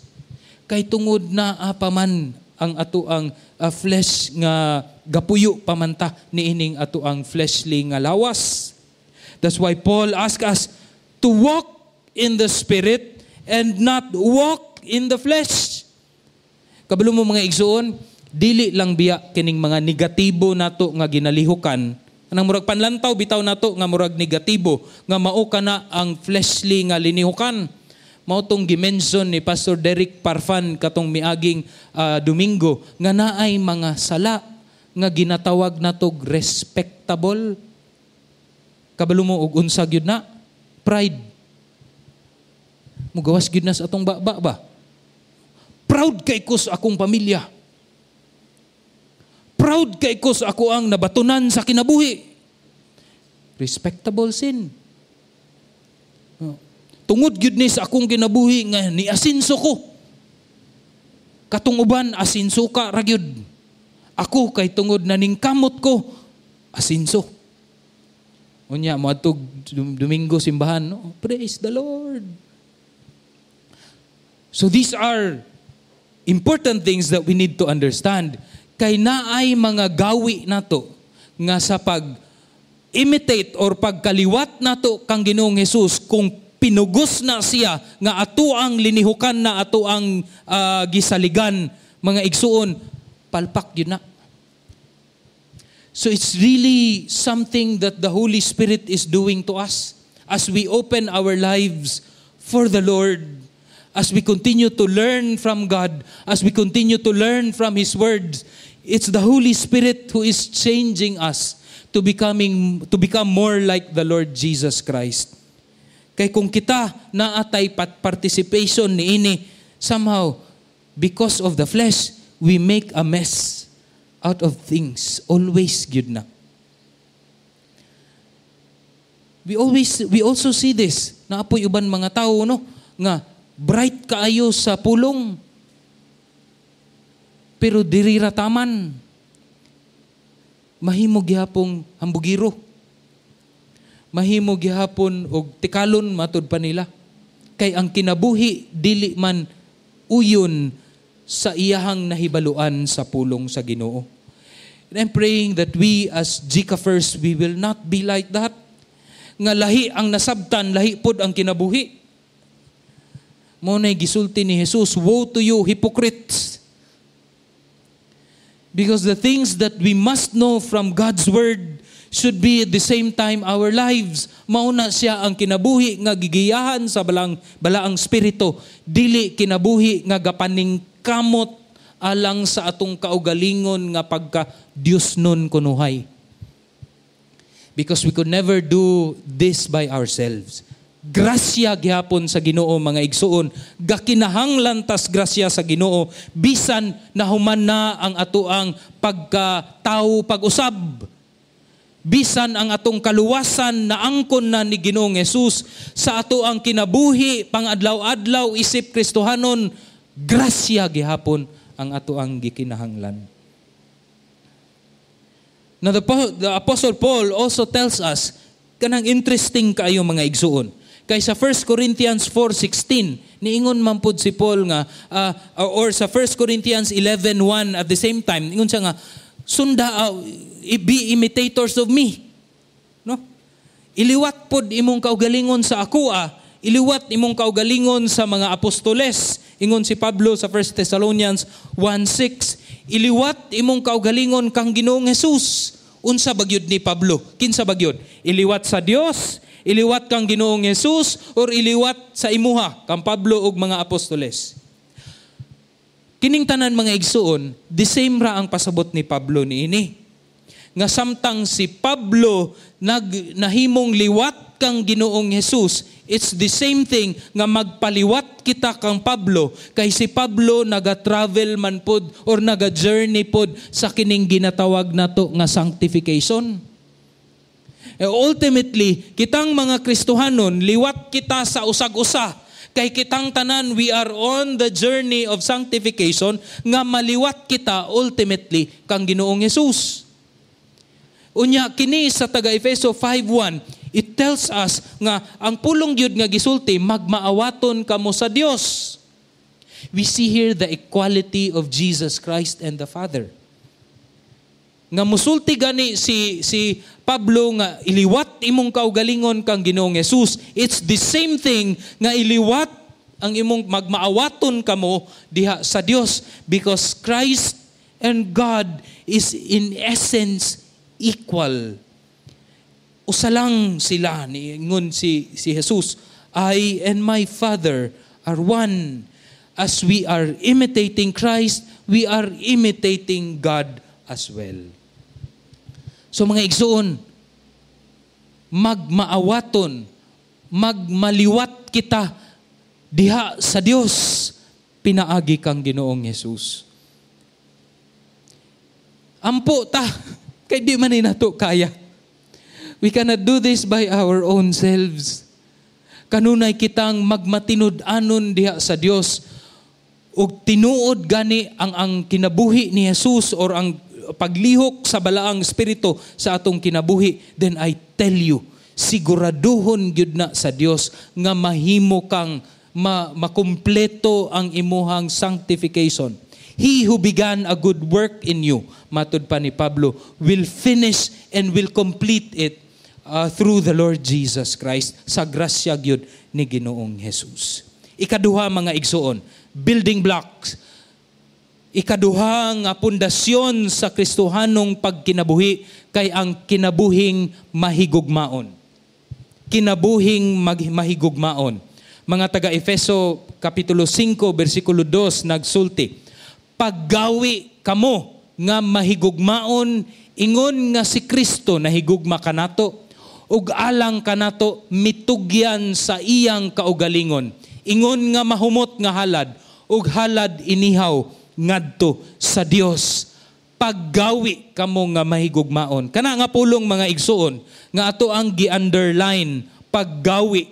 Kay tungod naa paman ang ato ang flesh nga gapuyo pamanta niining ato ang fleshly nga lawas. That's why Paul asks us to walk in the Spirit and not walk in the flesh. Kabalo mo mga igsoon, dili lang biya kining mga negatibo nato nga ginalihukan. Kanang murag panlantaw bitaw nato nga murag negatibo nga mao kana ang fleshly nga linihukan. Mao tong gimension ni Pastor Derek Parfan katong miaging Domingo nga naay mga sala nga ginatawag natog respectable. Kabalo mo og unsa gyud na? Pride. Mugawas gyud na sa atong baba ba? Proud kay ko sa akong pamilya. Proud kay ko sa ako ang nabatunan sa kinabuhi. Respectable sin. Tungod gyud ni sa akong kinabuhi nga niasinso ko. Katong uban asinso ka ra gyud. Ako kay tungod na ningkamot ko asinso. Unya moadtog Domingo simbahan, no? Praise the Lord. So these are important things that we need to understand. Kay naay mga gawi nato nga sa pag-imitate or pagkaliwat nato kang Ginoong Hesus kung pinugos na siya nga ato ang linihukan na ato ang gisaligan, mga igsuon, palpak yun na. So it's really something that the Holy Spirit is doing to us as we open our lives for the Lord, as we continue to learn from God, as we continue to learn from His words. It's the Holy Spirit who is changing us to become more like the Lord Jesus Christ. Kay kung kita naatay participation niini, somehow because of the flesh, we make a mess out of things. Always gyud na. We also see this. Naapoy uban mga tao, no? Nga, bright kaayo sa pulong. Pero diri rataman. Mahimo gihapong hambugiro. Mahimo gihapon og tikalon matud pa nila. Kay ang kinabuhi dili man uyon sa iyahang nahibaluan sa pulong sa Ginoo. And I'm praying that we as Gcafers, we will not be like that. Nga lahi ang nasabtan, lahi pod ang kinabuhi. Mao nay gisulti ni Jesus, woe to you, hypocrites! Because the things that we must know from God's Word should be at the same time our lives. Mauna siya ang kinabuhi nga gigiyahan sa balaang spirito. Dili kinabuhi nga gapaning kamot alang sa atong kaugalingon nga pagka Dios nun kunuhay. Because we could never do this by ourselves. Grasya gihapon sa Ginoo mga igsuon, gakinahanglan tas grasya sa Ginoo bisan nahuman na ang atoang pagkatao pag-usab. Bisan ang atong kaluwasan na angkon na ni Ginoong Hesus sa atoang kinabuhi pang-adlaw-adlaw isip Kristohanon, grasya gihapon ang atoang gikinahanglan. Now the Apostle Paul also tells us kanang interesting kaayo mga igsuon. Kay sa 1 Corinthians 4:16, niingon man pud si Paul nga, or sa 1 Corinthians 11:1 at the same time, niingon siya nga, be imitators of me. No? Iliwat pod imong kaugalingon sa ako, iliwat imong kaugalingon sa mga apostoles. Ingon si Pablo sa 1 Thessalonians 1:6, iliwat imong kaugalingon kang Ginoong Hesus. Unsa bagyod ni Pablo? Kinsa bagyod? Iliwat sa Dios, iliwat kang Ginoong Hesus, or iliwat sa imuha, kang Pablo ug mga apostoles. Kining tanan mga igsuon, the same ra ang pasabot ni Pablo niini. Nga samtang si Pablo nahimong liwat kang Ginoong Hesus, it's the same thing nga magpaliwat kita kang Pablo, kay si Pablo naga-travel man pod or naga-journey pod sa kining ginatawag nato nga sanctification. Ultimately, kitang mga Kristohanon, liwat kita sa usag-usa. Kay kitang tanan, we are on the journey of sanctification nga maliwat kita ultimately kang Ginoong Hesus. Unya, kini sa taga-Efeso 5:1, it tells us nga ang pulong gyud nga gisulti, magmaawaton kamo sa Dios. We see here the equality of Jesus Christ and the Father. Nga musulti gani si Pablo nga iliwat imong kaugalingon kang Ginoong Hesus. It's the same thing nga iliwat ang imong magmaawaton kamo diha sa Dios, because Christ and God is in essence equal. Usa lang sila, niingon si Jesus, I and my Father are one. As we are imitating Christ, we are imitating God as well. So mga igsuon, magmaawaton, magmaliwat kita diha sa Dios, pinaagi kang Ginoong Hesus. Ampo ta, kay di man nato kaya. We cannot do this by our own selves. Kanunay kitang magmatinud-anon diha sa Dios, ug tinuod gani ang kinabuhi ni Jesus or ang paglihok sa balaang espiritu sa atong kinabuhi, then I tell you, siguraduhon gyud na sa Dios nga mahimo kang makumpleto ang imuhang sanctification. He who began a good work in you, matud pa ni Pablo, will finish and will complete it through the Lord Jesus Christ, sa grasya gyud ni Ginoong Jesus. Ikaduha mga igsuon, building blocks. Ikaduha nga pundasyon sa Kristohanong pagkinabuhi kay ang kinabuhing mahigugmaon. Kinabuhing mahigugmaon. Mga taga-Efeso Kapitulo 5, versikulo 2, nagsulti, paggawi kamo nga mahigugmaon, ingon nga si Kristo nahigugma kanato, ug alang kanato mitugyan sa iyang kaugalingon. Ingon nga mahumot nga halad, ug halad inihaw ngadto sa Dios. Paggawi kamo nga mahigugmaon. Kana nga pulong mga igsuon nga ato ang gi-underline, paggawi.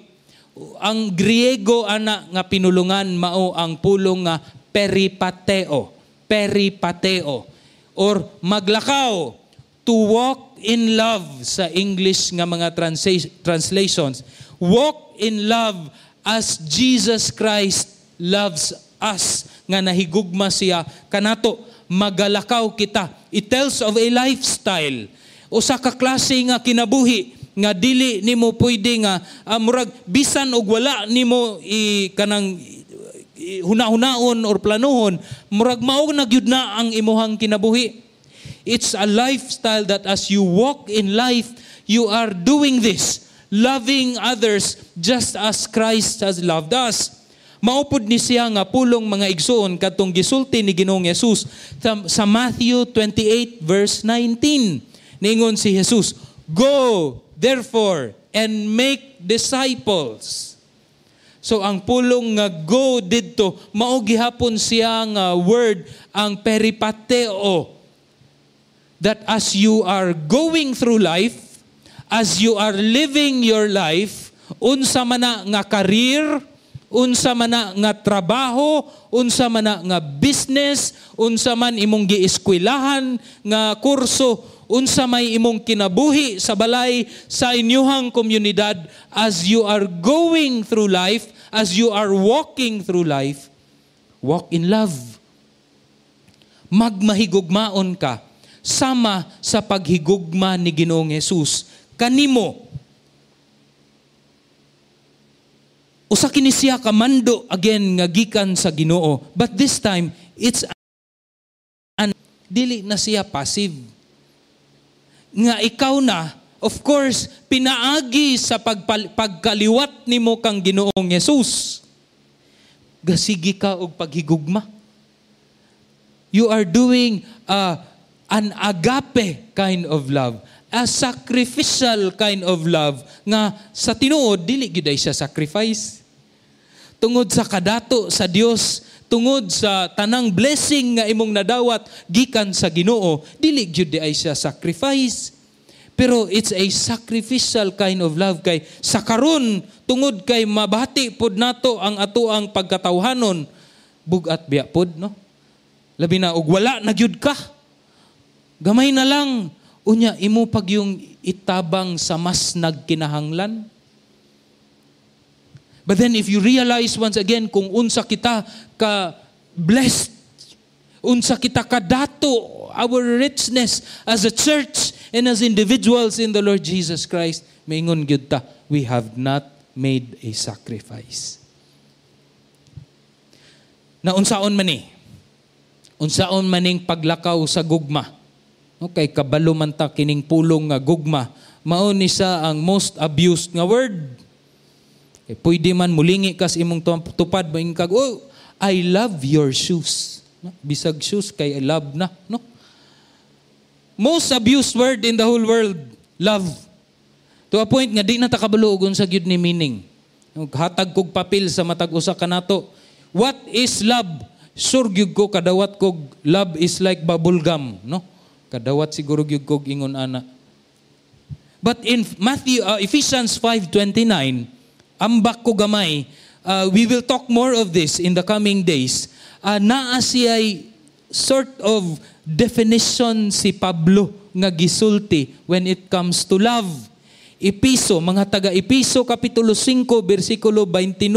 Ang Griego ana nga pinulungan mao ang pulong nga peripateo. Peripateo or maglakaw, to walk in love sa English nga mga translations. Walk in love as Jesus Christ loves us, nga nahigugma siya kanato, magalakaw kita. It tells of a lifestyle. Usa ka klase nga kinabuhi nga dili nimo pwede nga murag bisan og wala nimo kanang huna-hunaon or planuhon, murag mao na gyud na ang imuhang kinabuhi. It's a lifestyle that as you walk in life, you are doing this, loving others just as Christ has loved us. Maupod ni siya nga pulong mga igsoon katong gisulti ni Ginoong Hesus sa Matthew 28 verse 19. Ningon si Jesus, "Go, therefore, and make disciples." So ang pulong nga go didto mao gihapon siya nga word ang peripateo, that as you are going through life, as you are living your life, unsa man na nga career, unsa man na nga trabaho, unsa man na nga business, unsa man imong gieskwelahan nga kurso, unsa may imong kinabuhi sa balay sa inyuhang komunidad, as you are going through life, as you are walking through life, walk in love. Magmahigugmaon ka sama sa paghigugma ni Ginoong Hesus kanimo. Usa kini siya kamando again nga gikan sa Ginoo, but this time it's dili na siya passive. Nga ikaw na, of course, pinaagi sa pagkaliwat nimo kang Ginoong Hesus. Gasigi ka og paghigugma. You are doing an agape kind of love, a sacrificial kind of love nga sa tinuod dili gyud ay siya sacrifice. Tungod sa kadato sa Dios, tungod sa tanang blessing nga imong nadawat gikan sa Ginoo, dili gyud ay siya sacrifice. Pero it's a sacrificial kind of love kay sa karon tungod kay mabati pod nato ang atoang pagkatawhanon, bugat biya pod, no? Labi na og wala na gyud ka. Gamay na lang unya imo pag yung itabang sa mas nagkinahanglan. But then if you realize once again kung unsa kita ka blessed, unsa kita ka dato, our richness as a church and as individuals in the Lord Jesus Christ, maingon gyud ta, we have not made a sacrifice. Na unsaon man ni? Unsaon maning paglakaw sa gugma? Okay, kabalo man ta kining pulong nga gugma. Mao ni sa ang most abused nga word. Pwede man mulingi kas imong tupad maingkag, oh, I love your shoes. No? Bisag shoes kay I love na, no? Most abused word in the whole world, love. To a point nga di na ta kabalo og unsa gyud ni meaning. Hatag kog papel sa matag usa kanato. What is love? Sure gyud ko kadawat kog love is like bubble gum, no? Kadawat siguro gyud kog ingon ana. But in Ephesians 5:29, ambak ko gamay, we will talk more of this in the coming days. Naa siya'y sort of definition si Pablo nga gisulti when it comes to love. Episo, mga taga-Episo, Kapitulo 5, versikulo 29.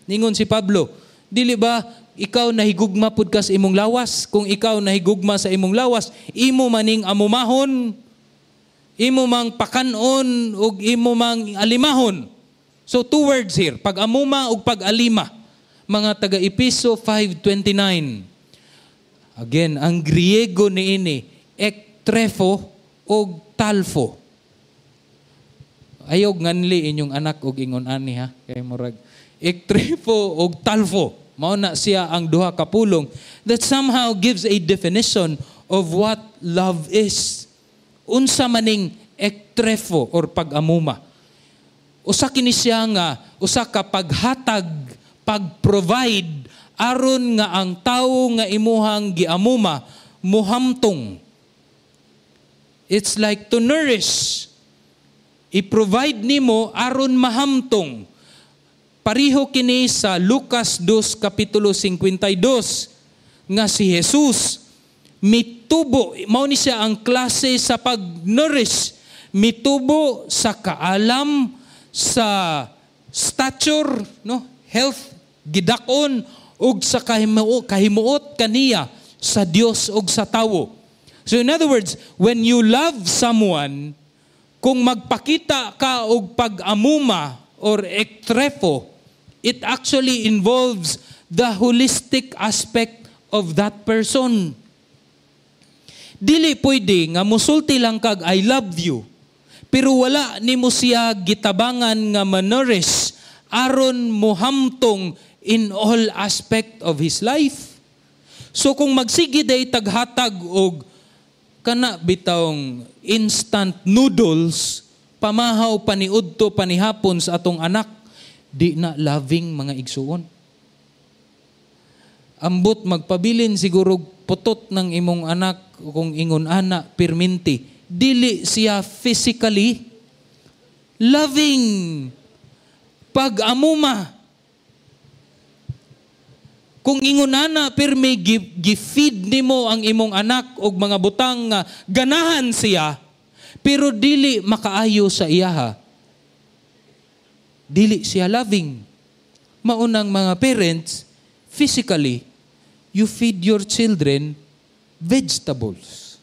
Ningon si Pablo, dili ba ikaw nahigugma pud ka sa imong lawas? Kung ikaw nahigugma sa imong lawas, imo maning amumahon, imo mang pakanon, ug imo mang alimahon. So two words here, pag-amuma ug pag-alima. Mga taga-Episo 5:29. Again, ang Griego niini, ektrefo ug talfo. Ayog nganli inyong anak ug ingon ani ha, kay murag ektrefo ug talfo. Mao na siya ang duha ka pulong that somehow gives a definition of what love is. Unsa maning ektrefo or pag-amuma? Usa kini siya nga usa ka paghatag, pag-provide aron nga ang tawo nga imuhang giamuma muhamtong. It's like to nourish. I-provide nimo aron mahamtong. Pariho kini sa Lucas 2 kapitulo 52 nga si Jesus mitubo, mao ni siya ang klase sa pag-nourish, mitubo sa kaalam, sa stature, no, health, gidakon ug sa kahimuot kaniya sa Dios ug sa tawo. So in other words, when you love someone, kung magpakita ka og pag-amuma or ektrefo, it actually involves the holistic aspect of that person. Dili pwede nga musulti lang kag I love you, pero wala nimo siya gitabangan nga manurish aron muhamtong in all aspect of his life. So kung magsige day taghatag og kana bitawng instant noodles, pamahaw paniudto panihapon sa atong anak, di na loving mga igsuon. Ambot magpabilin siguro putot ng imong anak kung ingon ana perminti, dili siya physically loving. Pag-amuma, kung ingon ana permi gi-feed nimo ang imong anak og mga butang nga ganahan siya, pero dili makaayo sa iyaha, dili siya loving. Maunang mga parents, physically, you feed your children vegetables.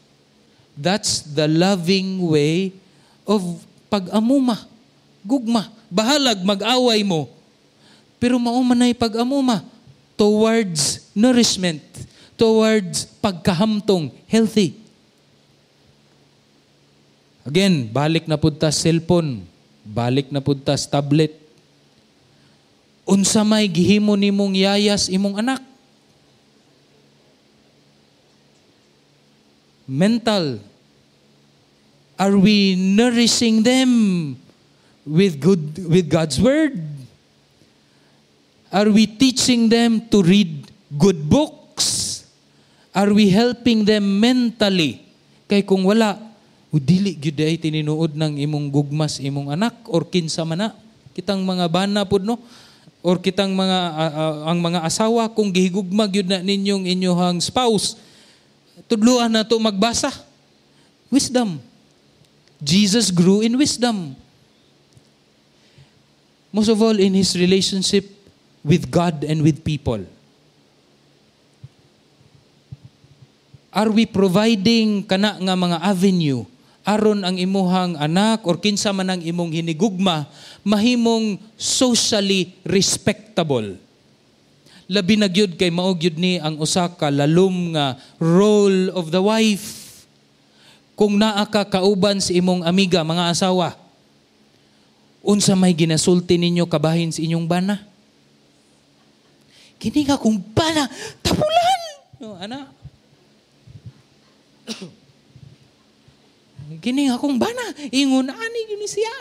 That's the loving way of pag-amuma. Gugma. Bahalag mag-away mo. Pero maumanay pag-amuma towards nourishment, towards pagkahamtong, healthy. Again, balik na pud ta cellphone, balik na pud ta tablet. Unsa may gihimo nimong yayas imong anak? Mental. Are we nourishing them with God's word? Are we teaching them to read good books? Are we helping them mentally? Kay kung wala, dili gyud ay tininuod ng imong gugmas imong anak or kinsa man na. Kitang mga bana pud no, or kitang mga ang mga asawa kung gihigugma gyud na ninyong inyohang spouse, tudloan na to magbasa. Wisdom. Jesus grew in wisdom. Most of all in his relationship with God and with people. Are we providing kana nga mga avenue aron ang imuhang anak or kinsa man ang imong hinigugma mahimong socially respectable? Labi na gyud kay mao gyud ni ang usa ka lalom nga role of the wife. Kung naa ka kauban sa imong amiga, mga asawa, unsa may ginasulti ninyo kabahin sa inyong bana? Kini nga kung bana, tapulan! No, ana? Kini nga kung bana, ingon, ani yun siya.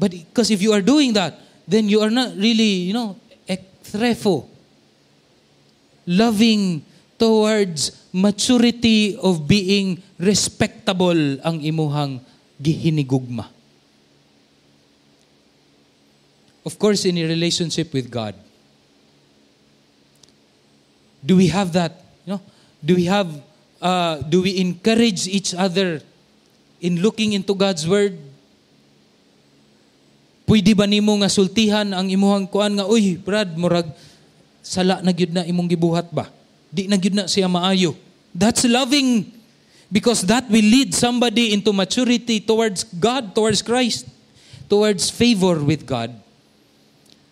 But because if you are doing that, then you are not really, ektrefo. Loving towards maturity of being respectable ang imuhang gihinigugma. Of course, in a relationship with God, do we have that? Do we encourage each other in looking into God's word? Pwede ba nimo nga sultihan ang imuhang kuan nga, uy, Brad, murag sala na gyud na imong gibuhat ba? Di na gyud na siya maayo. That's loving, because that will lead somebody into maturity towards God, towards Christ, towards favor with God.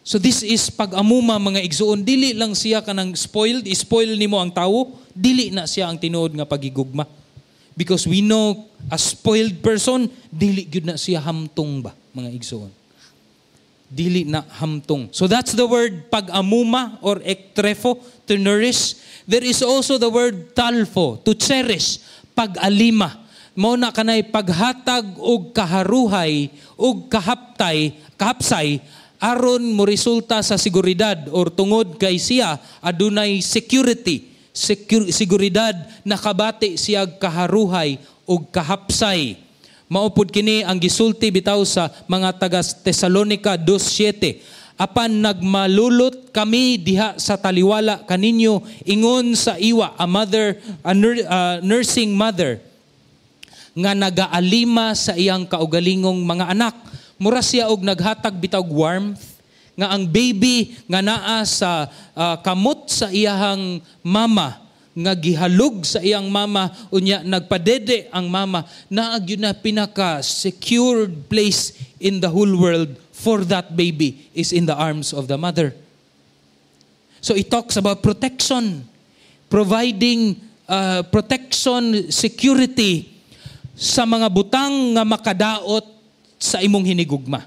So this is pag-amuma mga igsuon. Dili lang siya kanang spoiled, spoil nimo ang tawo, dili na siya ang tinuod nga pagigugma. Because we know a spoiled person, dili gyud na siya hamtong ba mga igsuon. Dili na hamtong. So that's the word pag-amuma or ektrefo, to nourish. There is also the word talfo, to cherish, pag-alima. Mao na kanay paghatag og kaharuhay og kahapsay aron mo resulta sa seguridad or tungod kay siya adunay security, seguridad nakabati siya kaharuhay o kahapsay. Maupod kini ang gisulti bitaw sa mga taga Tesalonica 2:7. Apan nagmalulot kami diha sa taliwala kaninyo ingon sa iwa, a nursing mother nga nagaalima sa iyang kaugalingong mga anak. Mura siya og naghatag bitaw warmth nga ang baby nga naa sa kamot sa iyahang mama, nga gihalog sa iyang mama, unya nagpadede ang mama, naag yun na pinaka secured place in the whole world for that baby is in the arms of the mother. So it talks about protection, providing protection, security sa mga butang nga makadaot sa imong hinigugma.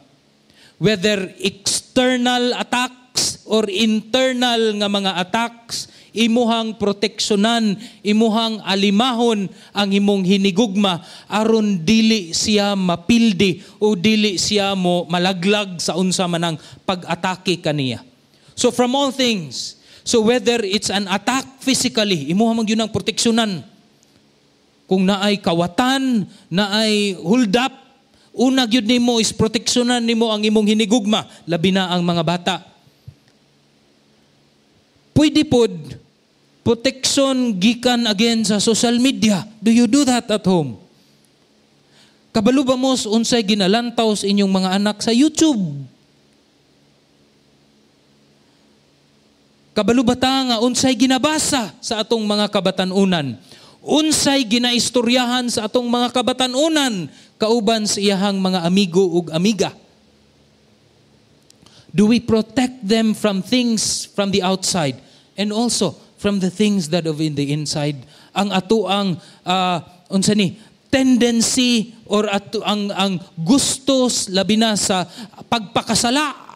Whether external attacks or internal nga mga attacks, imuhang proteksyonan, imuhang alimahon ang imong hinigugma aron dili siya mapildi o dili siya mo malaglag sa unsa manang pag-atake kaniya. So from all things, so whether it's an attack physically, imuhang magyud ang proteksyonan. Kung naay kawatan, naay hold up, una gyud nimo is proteksyonan nimo ang imong hinigugma, labi na ang mga bata. Pwede pod protection gikan again sa social media. Do you do that at home? Kabalo ba mo unsay ginalantaw sa inyong mga anak sa YouTube? Kabalo ba ta nga unsay ginabasa sa atong mga kabatanunan? Unsay ginaistoryahan sa atong mga kabatanunan kauban sa iyahang mga amigo ug amiga? Do we protect them from things from the outside and also from the things that are in the inside? Ang atoang unsa ni tendency or ang gustos labi na sa pagpakasala.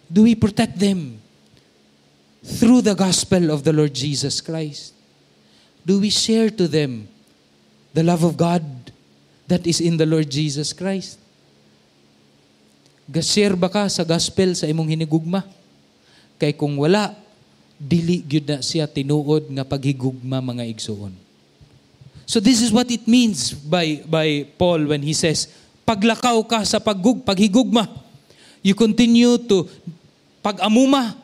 Do we protect them through the gospel of the Lord Jesus Christ? Do we share to them the love of God that is in the Lord Jesus Christ? Ga-share ba ka sa gospel sa imong hinigugma? Kay kung wala, dili gyud na siya tinuod nga paghigugma mga igsoon. So this is what it means by Paul when he says, paglakaw ka sa paghigugma. You continue to pag-amuma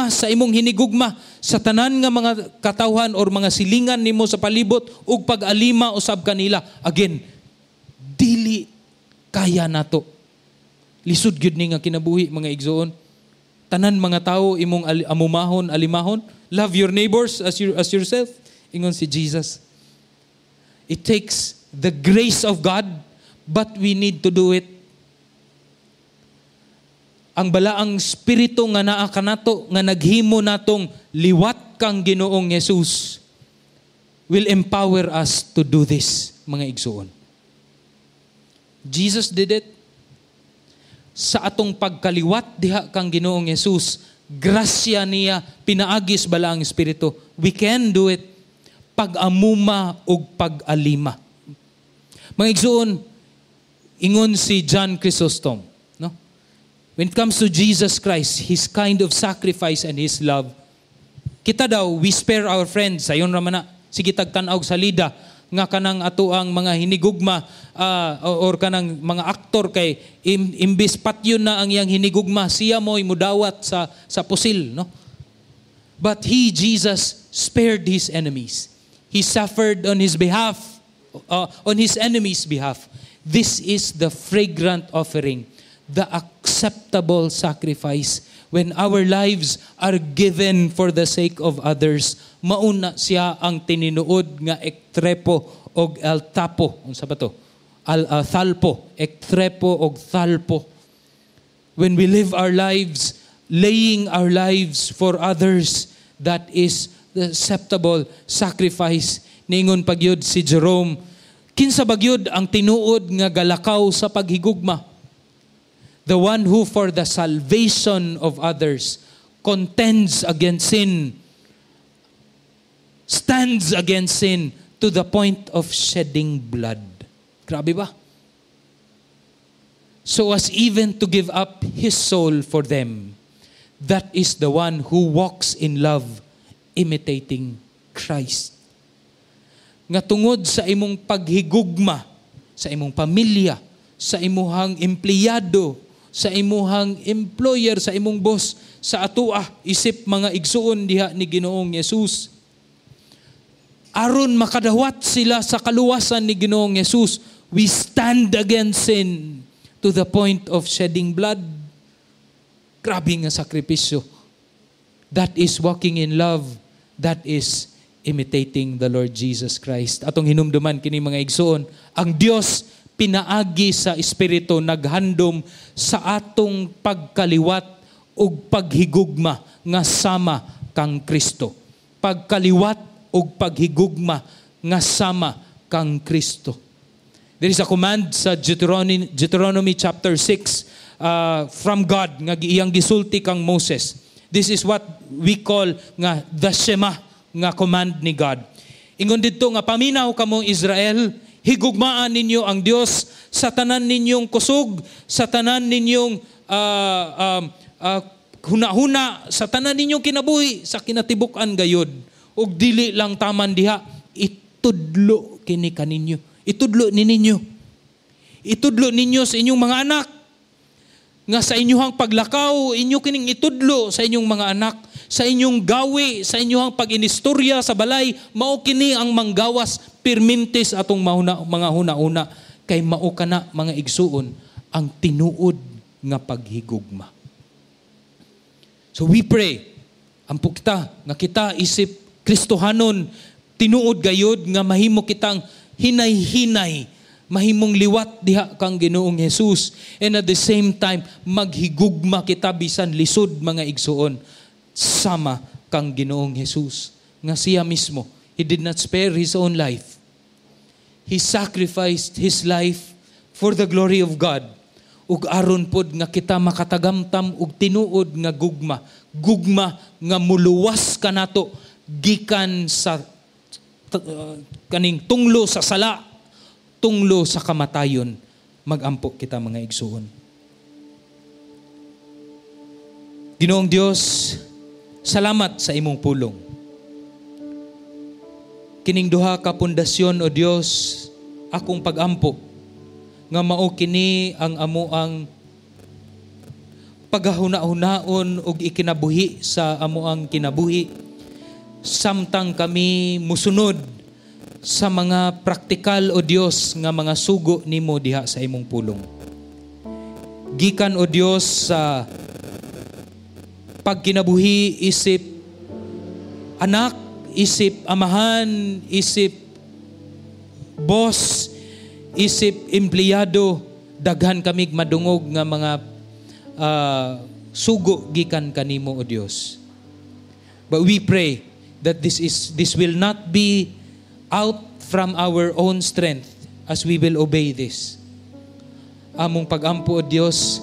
sa imong hinigugma sa tanan nga mga katawhan or mga silingan nimo sa palibot ug pag-alima usab kanila. Again, dili kaya nato. Lisod gyud ni nga kinabuhi mga igsoon. Tanan mga tao imong amumahon, alimahon. Love your neighbors as yourself. Ingon si Jesus. It takes the grace of God, but we need to do it. Ang balaang spirito nga naa kanato nga naghimo natong liwat kang Ginoong Jesus will empower us to do this, mga igsoon. Jesus did it. Sa atong pagkaliwat diha kang Ginoong Jesus, grasya niya pinaagis balaang espiritu. We can do it. Pag-amuma ug pag-alima. Mga igsoon, ingon si John Chrysostom, no? When it comes to Jesus Christ, His kind of sacrifice and His love, kita daw, we spare our friends. Sayon raman na, sige tagtanaw sa lida, nga kanang ato ang mga hinigugma or kanang mga aktor kay imbis patyon na ang iyang hinigugma, siya mo'y mudawat sa pusil, no? But He, Jesus, spared His enemies. He suffered on His behalf, on His enemies' behalf. This is the fragrant offering, the acceptable sacrifice when our lives are given for the sake of others. Mauna siya ang tininuod nga ektrepo og eltapo. Unsa ba to? Thalpo, ektrepo og thalpo. When we live our lives, laying our lives for others, that is the acceptable sacrifice. Ningon pagyud si Jerome, kinsa bagyud ang tinuod nga galakaw sa paghigugma? The one who for the salvation of others contends against sin, stands against sin to the point of shedding blood. Grabe ba? so as even to give up His soul for them. That is the one who walks in love, imitating Christ. Nga tungod sa imong paghigugma, sa imong pamilya, sa imuhang empleyado, sa imuhang employer, sa imong boss, sa atoa, isip mga igsuon diha ni Ginoong Yesus. Aron makadawat sila sa kaluwasan ni Ginoong Yesus, we stand against sin to the point of shedding blood. Grabe nga sakripisyo. That is walking in love. That is imitating the Lord Jesus Christ. Atong hinumduman kini mga igsoon, ang Dios pinaagi sa Espiritu naghandom sa atong pagkaliwat ug paghigugma nga sama kang Kristo. Pagkaliwat ug paghigugma nga sama kang Kristo. There is a command sa Deuteronomy chapter 6 from God nga iyang gisulti kang Moses. This is what we call nga the Shema nga command ni God. Ingon didto nga paminaw kamo Israel, higugmaan ninyo ang Dios sa tanan ninyong kusog, sa tanan ninyong huna-huna, sa tanan ninyong kinabuhi, sa kinatibuk-an gayod. Ug dili lang taman diha, itudlo kini kaninyo. Itudlo ninyo. Itudlo ninyo sa inyong mga anak. Nga sa inyong paglakaw, inyo kining itudlo sa inyong mga anak. Sa inyong gawi, sa inyong pag-inistorya sa balay, mao kini ang manggawas pirmintes atong mga huna-una. Kay mao kana mga igsuon ang tinuod nga paghigugma. So we pray, ampo kita, nga kita isip Kristohanon, tinuod gayod nga mahimo kitang hinay-hinay, mahimong liwat diha kang Ginoong Jesus. And at the same time, maghigugma kita bisan lisod mga igsuon, sama kang Ginoong Jesus. Nga siya mismo, He did not spare His own life. He sacrificed His life for the glory of God. Ug aron pod nga kita makatagamtam og tinuod nga gugma. Gugma nga muluwas kanato gikan sa kaning tunglo sa sala, tunglo sa kamatayon. Magampo kita mga igsuon. Ginoong Dios, salamat sa imong pulong. Kining duha ka pundasyon o Dios, akong pagampo nga mao kini ang amoang paghahuna-hunaon og ikinabuhi sa amoang kinabuhi samtang kami musunod sa mga praktikal o Dios nga mga sugo nimo diha sa imong pulong. Gikan o Dios sa pagkinabuhi isip anak, isip amahan, isip boss, isip empleyado, daghan kami madungog nga mga sugo gikan kanimo o Dios. But we pray that this will not be out from our own strength as we will obey this. Among pagampo o Dios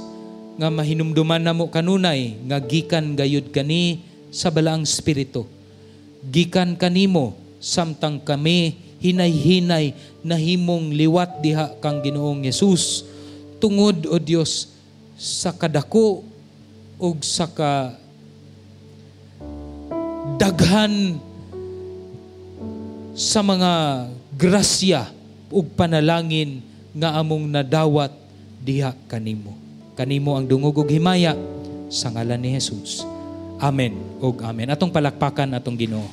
nga mahinumduman namo kanunay nga gikan gayud kani sa balaang espiritu. Gikan kanimo samtang kami hinay-hinay nahimong liwat diha kang Ginoong Yesus tungod o Dios sa kadako ug sa daghan sa mga grasya ug panalangin nga among nadawat diha kanimo. Kanimo ang dungog ug himaya sa ngalan ni Jesus. Amen ug amen. Atong palakpakan atong Ginoo.